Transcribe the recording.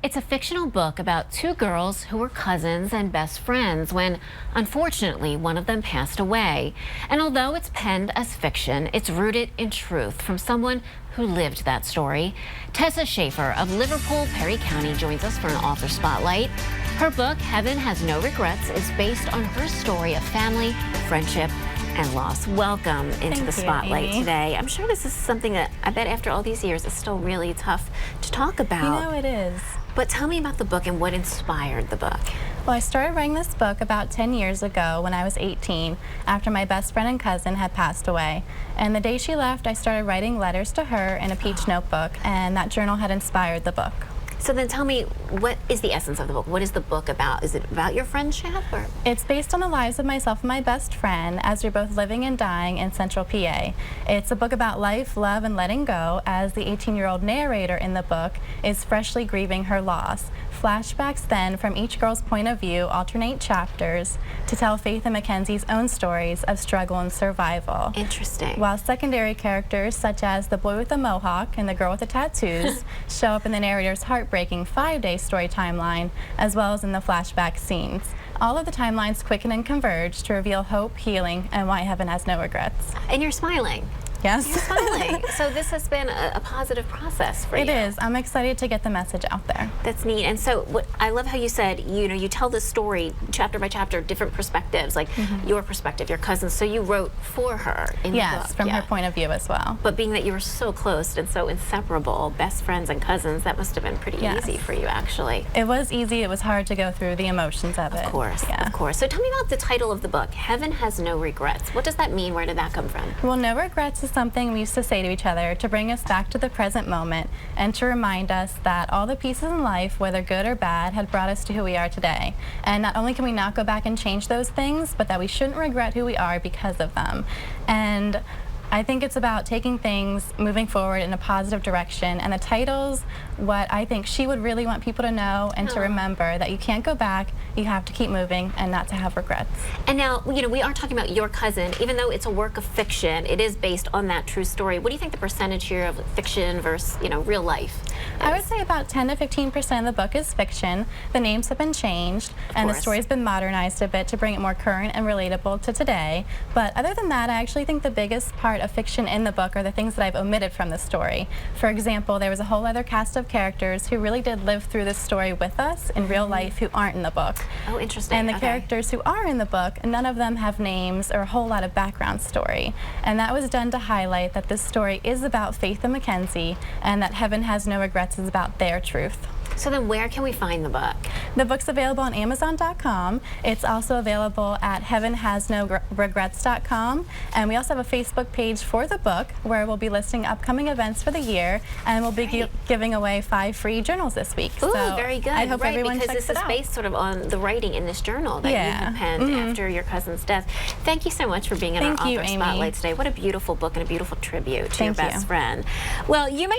It's a fictional book about two girls who were cousins and best friends when, unfortunately, one of them passed away. And although it's penned as fiction, it's rooted in truth from someone who lived that story. Tessa Shaffer of Liverpool, Perry County joins us for an author spotlight. Her book, Heaven Has No Regrets, is based on her story of family, friendship, and loss. Welcome into the spotlight today. I'm sure this is something that I bet after all these years is still really tough to talk about. You know it is. But tell me about the book and what inspired the book. Well, I started writing this book about 10 years ago when I was 18, after my best friend and cousin had passed away. And the day she left, I started writing letters to her in a peach notebook, and that journal had inspired the book. So then tell me, what is the essence of the book? What is the book about? Is it about your friendship? Or? It's based on the lives of myself and my best friend as we're both living and dying in Central PA. It's a book about life, love, and letting go as the 18-year-old narrator in the book is freshly grieving her loss. Flashbacks then from each girl's point of view alternate chapters to tell Faith and Mackenzie's own stories of struggle and survival. Interesting. While secondary characters such as the boy with the mohawk and the girl with the tattoos show up in the narrator's heartbreaking 5-day story timeline, as well as in the flashback scenes. All of the timelines quicken and converge to reveal hope, healing, and why heaven has no regrets. And you're smiling. Yes. You're smiling. So this has been a positive process for you. It is. I'm excited to get the message out there. That's neat. And so I love how you said, you tell the story chapter by chapter, different perspectives, like your perspective, your cousin's. So you wrote for her in the book. Yes, from her point of view as well. But being that you were so close and so inseparable, best friends and cousins, that must have been pretty easy for you, actually. It was easy. It was hard to go through the emotions of it. Of course, of course. So tell me about the title of the book, Heaven Has No Regrets. What does that mean? Where did that come from? Well, no regrets is something we used to say to each other to bring us back to the present moment and to remind us that all the pieces in life, whether good or bad, had brought us to who we are today. And not only can we not go back and change those things, but that we shouldn't regret who we are because of them. And I think it's about taking things, moving forward in a positive direction, and the title's what I think she would really want people to know and to remember, that you can't go back, you have to keep moving and not to have regrets. And now, we are talking about your cousin. Even though it's a work of fiction, it is based on that true story. What do you think the percentage here of fiction versus, real life is? I would say about 10 to 15% of the book is fiction. The names have been changed, and the story's been modernized a bit to bring it more current and relatable to today. But other than that, I actually think the biggest part of fiction in the book are the things that I've omitted from the story. For example, there was a whole other cast of characters who really did live through this story with us in real life who aren't in the book. Oh, interesting. And the characters who are in the book, none of them have names or a whole lot of background story. And that was done to highlight that this story is about Faith and Mackenzie, and that Heaven Has No Regrets is about their truth. So then where can we find the book? The book's available on Amazon.com. It's also available at heavenhasnoregrets.com. And we also have a Facebook page for the book where we'll be listing upcoming events for the year, and we'll be giving away 5 free journals this week. Ooh, so very good. I hope everyone checks it out. Because this is based sort of on the writing in this journal that you have penned after your cousin's death. Thank you so much for being in our Author Spotlight today. What a beautiful book and a beautiful tribute to your best friend. Well, you may